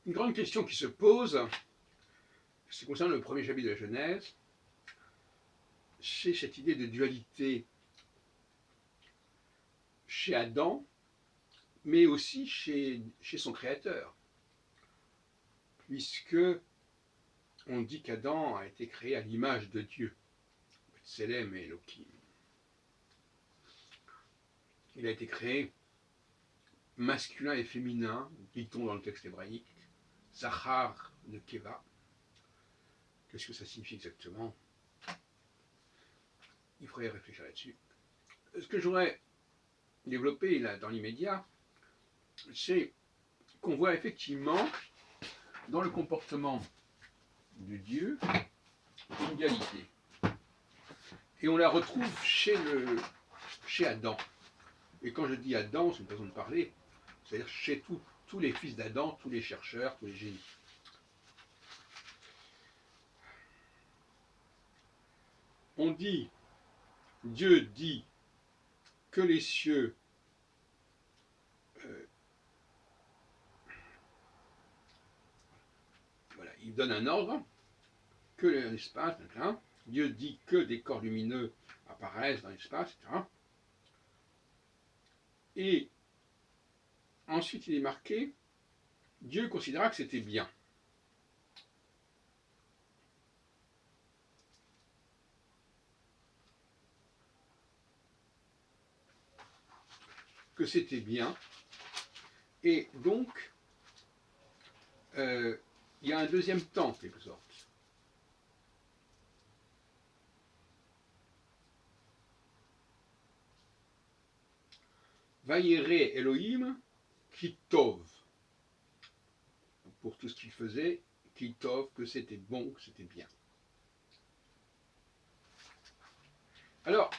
Une grande question qui se pose, c'est concernant le premier chapitre de la Genèse, c'est cette idée de dualité chez Adam, mais aussi chez son créateur, puisque on dit qu'Adam a été créé à l'image de Dieu, B'Tselem et Elohim. Il a été créé masculin et féminin, dit-on dans le texte hébraïque, Zachar de Keva. Qu'est-ce que ça signifie exactement? Il faudrait réfléchir là-dessus. Ce que j'aurais développé là, dans l'immédiat, c'est qu'on voit effectivement dans le comportement de Dieu une dualité. Et on la retrouve chez Adam. Et quand je dis Adam, c'est une façon de parler, c'est-à-dire chez tous les fils d'Adam, tous les chercheurs, tous les génies. On dit, Dieu dit que les cieux voilà, il donne un ordre, que l'espace, etc. Dieu dit que des corps lumineux apparaissent dans l'espace, etc. Et ensuite il est marqué, Dieu considéra que c'était bien. Que c'était bien. Et donc, il y a un deuxième temps, en quelque sorte. Vayere Elohim Kitov. Pour tout ce qu'il faisait, Kitov, que c'était bon, que c'était bien. Alors,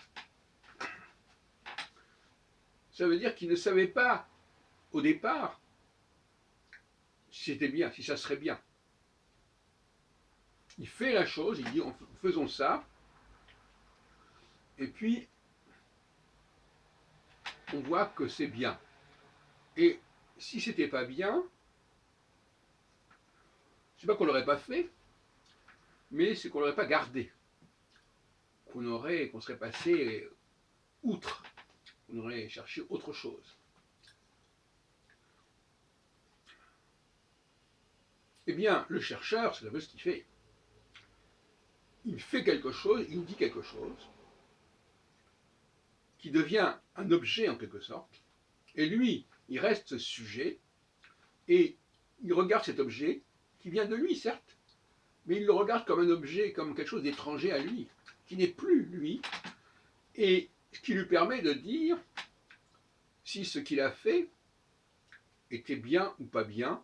ça veut dire qu'il ne savait pas, au départ, si c'était bien, si ça serait bien. Il fait la chose, il dit, faisons ça, et puis, on voit que c'est bien. Et si c'était pas bien, c'est pas qu'on l'aurait pas fait, mais c'est qu'on l'aurait pas gardé. Qu'on serait passé outre, qu'on aurait cherché autre chose. Eh bien, le chercheur, c'est un peu ce qu'il fait. Il fait quelque chose, il dit quelque chose, qui devient un objet en quelque sorte, et lui, il reste sujet, et il regarde cet objet, qui vient de lui, certes, mais il le regarde comme un objet, comme quelque chose d'étranger à lui, qui n'est plus lui, et ce qui lui permet de dire si ce qu'il a fait était bien ou pas bien,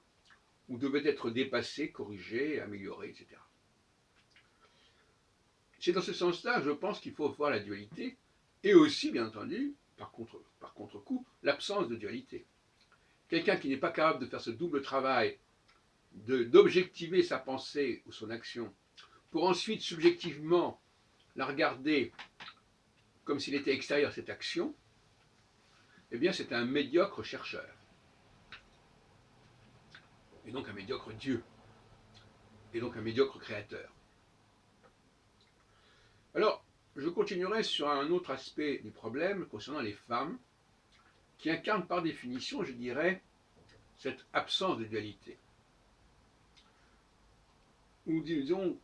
ou devait être dépassé, corrigé, amélioré, etc. C'est dans ce sens-là, je pense qu'il faut voir la dualité, et aussi, bien entendu, par contre-coup, l'absence de dualité. Quelqu'un qui n'est pas capable de faire ce double travail, d'objectiver sa pensée ou son action, pour ensuite subjectivement la regarder comme s'il était extérieur à cette action, eh bien c'est un médiocre chercheur. Et donc un médiocre Dieu. Et donc un médiocre créateur. Alors, je continuerai sur un autre aspect du problème concernant les femmes, qui incarnent par définition, je dirais, cette absence de dualité. Ou disons,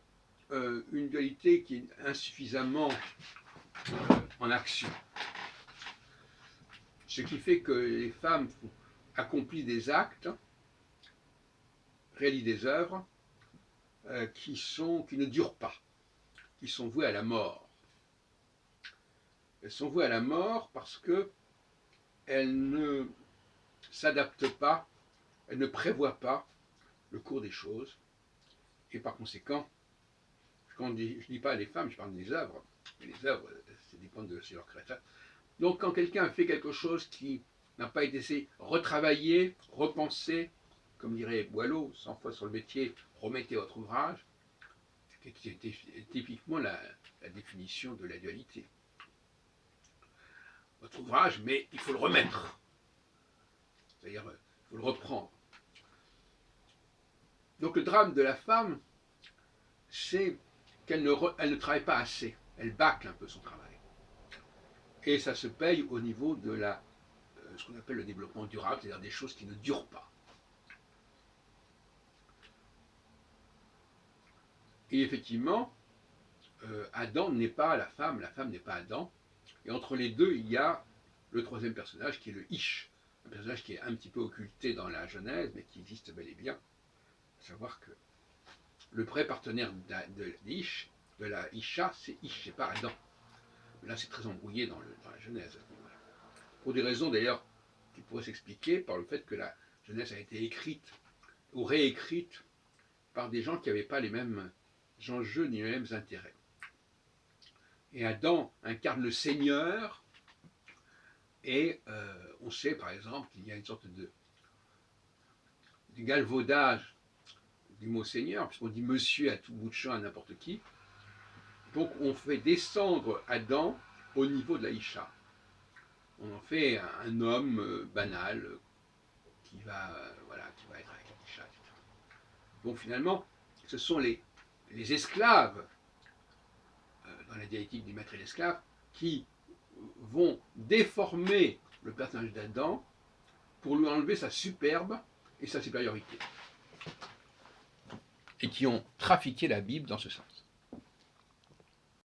une dualité qui est insuffisamment en action. Ce qui fait que les femmes accomplissent des actes, réalisent des œuvres qui ne durent pas, qui sont vouées à la mort. Elles sont vouées à la mort parce qu'elles ne s'adaptent pas, elles ne prévoient pas le cours des choses, et par conséquent, je ne dis pas les femmes, je parle des œuvres, et les œuvres, ça dépend de leur créateur. Donc quand quelqu'un fait quelque chose qui n'a pas été retravaillé, repensé, comme dirait Boileau, 100 fois sur le métier, remettez votre ouvrage, c'est typiquement la définition de la dualité. Votre ouvrage, mais il faut le remettre. C'est-à-dire, il faut le reprendre. Donc le drame de la femme, c'est qu'elle ne travaille pas assez. Elle bâcle un peu son travail. Et ça se paye au niveau de ce qu'on appelle le développement durable, c'est-à-dire des choses qui ne durent pas. Et effectivement, Adam n'est pas la femme n'est pas Adam. Et entre les deux, il y a le troisième personnage qui est le Ish, un personnage qui est un petit peu occulté dans la Genèse, mais qui existe bel et bien. À savoir que le vrai partenaire de la Isha, c'est Ish, c'est pas Adam. Mais là, c'est très embrouillé dans la Genèse. Pour des raisons d'ailleurs qui pourraient s'expliquer par le fait que la Genèse a été écrite ou réécrite par des gens qui n'avaient pas les mêmes enjeux ni les mêmes intérêts. Et Adam incarne le Seigneur, et on sait par exemple qu'il y a une sorte de galvaudage du mot Seigneur, puisqu'on dit monsieur à tout bout de champ à n'importe qui. Donc on fait descendre Adam au niveau de la Isha. On en fait un homme banal qui va être avec la Isha, etc. Donc finalement, ce sont les esclaves, dans la dialectique du maître et l'esclave, qui vont déformer le personnage d'Adam pour lui enlever sa superbe et sa supériorité. Et qui ont trafiqué la Bible dans ce sens.